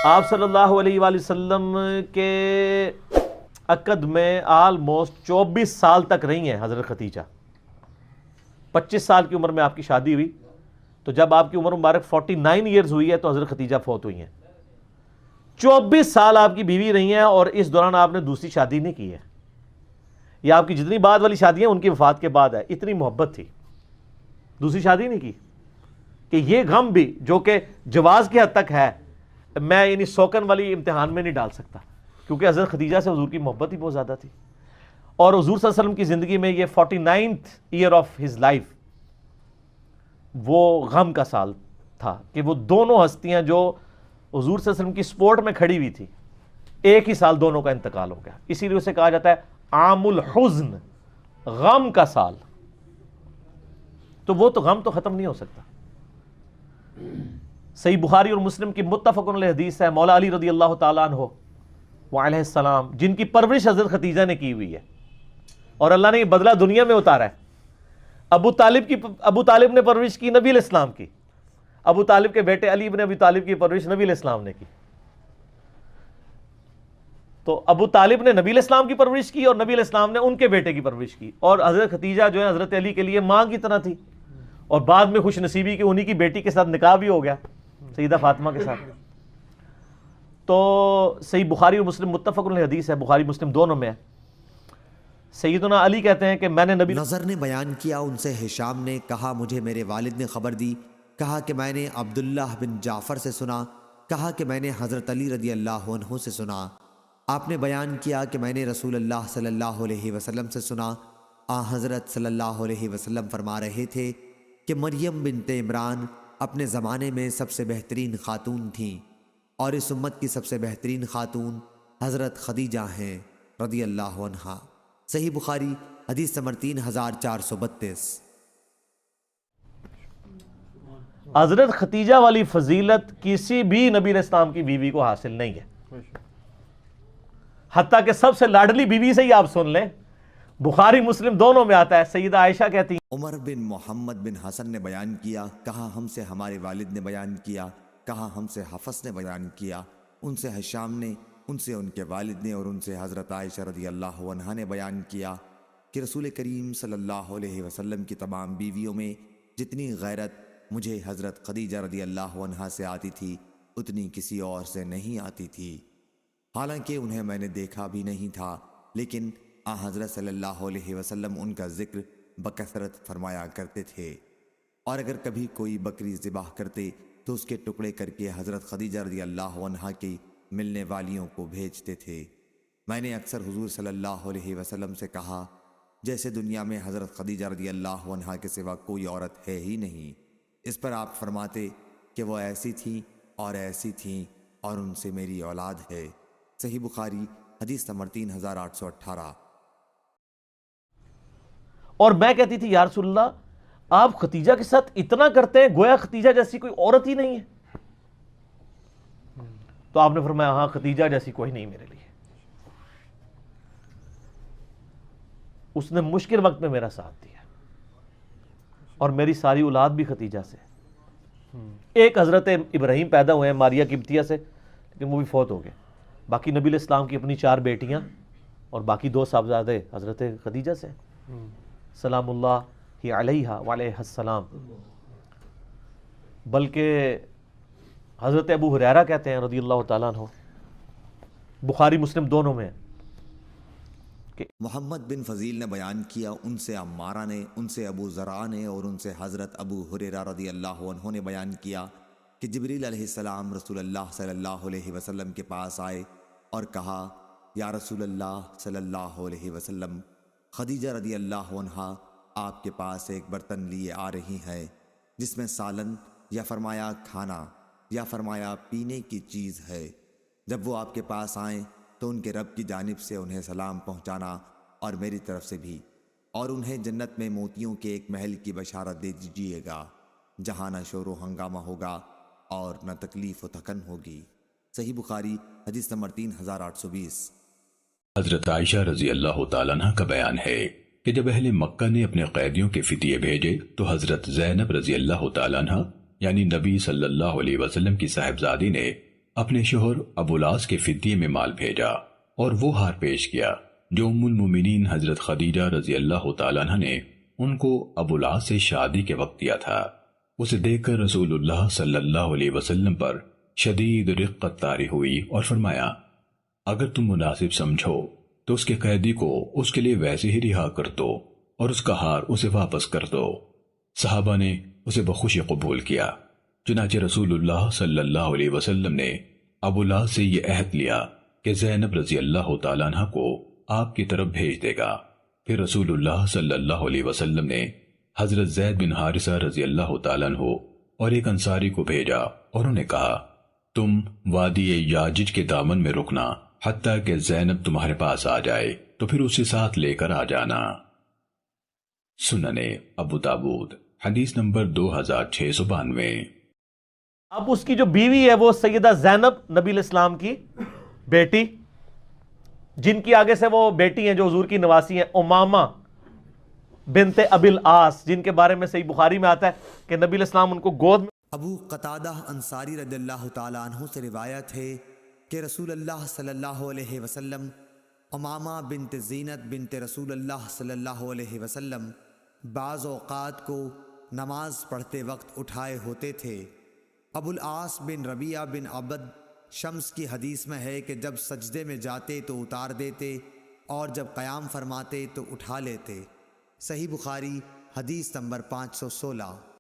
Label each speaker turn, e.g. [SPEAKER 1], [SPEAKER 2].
[SPEAKER 1] آپ صلی اللہ علیہ وآلہ وسلم کے عقد میں آلموسٹ 24 سال تک رہی ہیں حضرت خدیجہ. 25 سال کی عمر میں آپ کی شادی ہوئی، تو جب آپ کی عمر مبارک 49 ایئرز ہوئی ہے تو حضرت خدیجہ فوت ہوئی ہیں. 24 سال آپ کی بیوی رہی ہیں اور اس دوران آپ نے دوسری شادی نہیں کی ہے. یہ آپ کی جتنی بعد والی شادیاں ان کی وفات کے بعد ہے. اتنی محبت تھی، دوسری شادی نہیں کی. کہ یہ غم بھی جو کہ جواز کی حد تک ہے، میں یعنی سوکن والی امتحان میں نہیں ڈال سکتا، کیونکہ حضرت خدیجہ سے حضور کی محبت ہی بہت زیادہ تھی. اور حضور صلی اللہ علیہ وسلم کی زندگی میں یہ 49th year of his life وہ غم کا سال تھا کہ وہ دونوں ہستیاں جو حضور صلی اللہ علیہ وسلم کی سپورٹ میں کھڑی ہوئی تھی، ایک ہی سال دونوں کا انتقال ہو گیا. اسی لیے اسے کہا جاتا ہے عام الحزن، غم کا سال. تو وہ تو غم تو ختم نہیں ہو سکتا. صحیح بخاری اور مسلم کی متفق علیہ حدیث ہے، مولا علی رضی اللہ تعالیٰ عنہ وعلیہ السلام، جن کی پرورش حضرت خدیجہ نے کی ہوئی ہے اور اللہ نے یہ بدلہ دنیا میں اتارا ہے. ابو طالب نے پرورش کی نبی علیہ السلام کی. ابو طالب کے بیٹے علی بن ابی طالب کی پرورش نبی علیہ السلام نے کی. تو ابو طالب نے نبی علیہ السلام کی پرورش کی اور نبی علیہ السلام نے ان کے بیٹے کی پرورش کی. اور حضرت خدیجہ جو ہے حضرت علی کے لیے ماں کی طرح تھی، اور بعد میں خوش نصیبی کہ انہی کی بیٹی کے ساتھ نکاح بھی ہو گیا، سیدہ فاطمہ کے ساتھ. تو صحیح بخاری اور مسلم متفق علیہ حدیث ہے، بخاری مسلم دونوں میں ہے. سیدنا علی کہتے ہیں کہ میں نے نبی
[SPEAKER 2] نظر نے بیان کیا، ان سے ہشام نے کہا مجھے میرے والد نے خبر دی، کہا کہ میں نے عبداللہ بن جعفر سے سنا، کہا کہ میں نے حضرت علی رضی اللہ عنہ سے سنا. آپ نے بیان کیا کہ میں نے رسول اللہ صلی اللہ علیہ وسلم سے سنا، حضرت صلی اللہ علیہ وسلم فرما رہے تھے کہ مریم بنت عمران اپنے زمانے میں سب سے بہترین خاتون تھیں، اور اس امت کی سب سے بہترین خاتون حضرت خدیجہ ہیں رضی اللہ عنہا. صحیح بخاری حدیث نمبر 3432.
[SPEAKER 1] حضرت خدیجہ والی فضیلت کسی بھی نبی علیہ السلام کی بیوی کو حاصل نہیں ہے. حتیٰ کہ سب سے لاڈلی بیوی سے ہی آپ سن لیں، بخاری مسلم دونوں میں آتا ہے. سیدہ عائشہ کہتی ہیں
[SPEAKER 2] عمر بن محمد بن حسن نے بیان کیا، کہا ہم سے ہمارے والد نے بیان کیا، کہا ہم سے حفص نے بیان کیا، ان سے ہشام نے، ان سے ان کے والد نے، اور ان سے حضرت عائشہ رضی اللہ عنہا نے بیان کیا کہ رسول کریم صلی اللہ علیہ وسلم کی تمام بیویوں میں جتنی غیرت مجھے حضرت خدیجہ رضی اللہ عنہا سے آتی تھی اتنی کسی اور سے نہیں آتی تھی. حالانکہ انہیں میں نے دیکھا بھی نہیں تھا، لیکن حضرت صلی اللہ علیہ وسلم ان کا ذکر بکثرت فرمایا کرتے تھے، اور اگر کبھی کوئی بکری ذبح کرتے تو اس کے ٹکڑے کر کے حضرت خدیجہ رضی اللہ عنہا کی ملنے والیوں کو بھیجتے تھے. میں نے اکثر حضور صلی اللہ علیہ وسلم سے کہا جیسے دنیا میں حضرت خدیجہ رضی اللہ عنہا کے سوا کوئی عورت ہے ہی نہیں. اس پر آپ فرماتے کہ وہ ایسی تھیں اور ایسی تھیں اور ان سے میری اولاد ہے. صحیح بخاری حدیث نمبر 3818.
[SPEAKER 1] اور میں کہتی تھی یا رسول اللہ آپ خدیجہ کے ساتھ اتنا کرتے ہیں گویا خدیجہ جیسی کوئی عورت ہی نہیں ہے. تو آپ نے فرمایا ہاں خدیجہ جیسی کوئی نہیں میرے لیے. اس نے مشکل وقت میں میرا ساتھ دیا، اور میری ساری اولاد بھی خدیجہ سے. ایک حضرت ابراہیم پیدا ہوئے ہیں ماریہ قبطیہ سے، لیکن وہ بھی فوت ہو گئے. باقی نبی علیہ السلام کی اپنی 4 بیٹیاں اور باقی 2 صاحبزادے حضرت خدیجہ سے، سلام اللہ علیہا وعلیہ السلام. بلکہ حضرت ابو ہریرہ کہتے ہیں رضی اللہ تعالیٰ عنہ، بخاری مسلم دونوں میں کہ
[SPEAKER 2] محمد بن فضیل نے بیان کیا، ان سے عمارہ نے، ان سے ابو زرع نے، اور ان سے حضرت ابو ہریرہ رضی اللہ عنہ نے بیان کیا کہ جبریل علیہ السلام رسول اللہ صلی اللہ علیہ وسلم کے پاس آئے اور کہا یا رسول اللہ صلی اللہ علیہ وسلم، خدیجہ رضی اللہ عنہا آپ کے پاس ایک برتن لیے آ رہی ہیں جس میں سالن یا فرمایا کھانا یا فرمایا پینے کی چیز ہے. جب وہ آپ کے پاس آئیں تو ان کے رب کی جانب سے انہیں سلام پہنچانا اور میری طرف سے بھی، اور انہیں جنت میں موتیوں کے ایک محل کی بشارت دے دیجیے گا جہاں نہ شور و ہنگامہ ہوگا اور نہ تکلیف و تھکن ہوگی. صحیح بخاری حدیث نمبر 3820.
[SPEAKER 3] حضرت عائشہ رضی اللہ تعالیٰ عنہ کا بیان ہے کہ جب اہل مکہ نے اپنے قیدیوں کے فدیے بھیجے تو حضرت زینب رضی اللہ تعالیٰ عنہ یعنی نبی صلی اللہ علیہ وسلم کی صاحبزادی نے اپنے شوہر ابولاس کے فدیے میں مال بھیجا اور وہ ہار پیش کیا جو ام المومنین حضرت خدیجہ رضی اللہ تعالیٰ عنہ نے ان کو ابولاس سے شادی کے وقت دیا تھا۔ اسے دیکھ کر رسول اللہ صلی اللہ علیہ وسلم پر شدید رقت طاری ہوئی اور فرمایا اگر تم مناسب سمجھو تو اس کے قیدی کو اس کے لیے ویسے ہی رہا کر دو اور اس کا ہار اسے واپس کر دو۔ صحابہ نے اسے بخوشی قبول کیا۔ چنانچہ رسول اللہ صلی اللہ علیہ وسلم نے ابولاس سے یہ عہد لیا کہ زینب رضی اللہ تعالیٰ عنہ کو آپ کی طرف بھیج دے گا۔ پھر رسول اللہ صلی اللہ علیہ وسلم نے حضرت زید بن حارثہ رضی اللہ تعالیٰ عنہ اور ایک انصاری کو بھیجا اور انہیں کہا تم وادی یاجج کے دامن میں رکنا حتیٰ کہ زینب تمہارے پاس آ جائے تو پھر اسے ساتھ لے کر آ جانا۔ سننے ابو داود حدیث نمبر 2692۔
[SPEAKER 1] اب اس کی جو بیوی ہے وہ سیدہ زینب نبی علیہ السلام کی بیٹی، جن کی آگے سے وہ بیٹی ہیں جو حضور کی نواسی ہیں، امامہ بنت ابی العاص، جن کے بارے میں صحیح بخاری میں آتا ہے کہ نبی علیہ السلام ان کو گود میں
[SPEAKER 2] ابو قتادہ انصاری رضی اللہ تعالیٰ عنہ سے روایت ہے کہ رسول اللہ صلی اللہ علیہ وسلم امامہ بنت زینت بنت رسول اللہ صلی اللہ علیہ وسلم بعض اوقات کو نماز پڑھتے وقت اٹھائے ہوتے تھے۔ ابو العاص بن ربیعہ بن عبد شمس کی حدیث میں ہے کہ جب سجدے میں جاتے تو اتار دیتے اور جب قیام فرماتے تو اٹھا لیتے۔ صحیح بخاری حدیث نمبر 516۔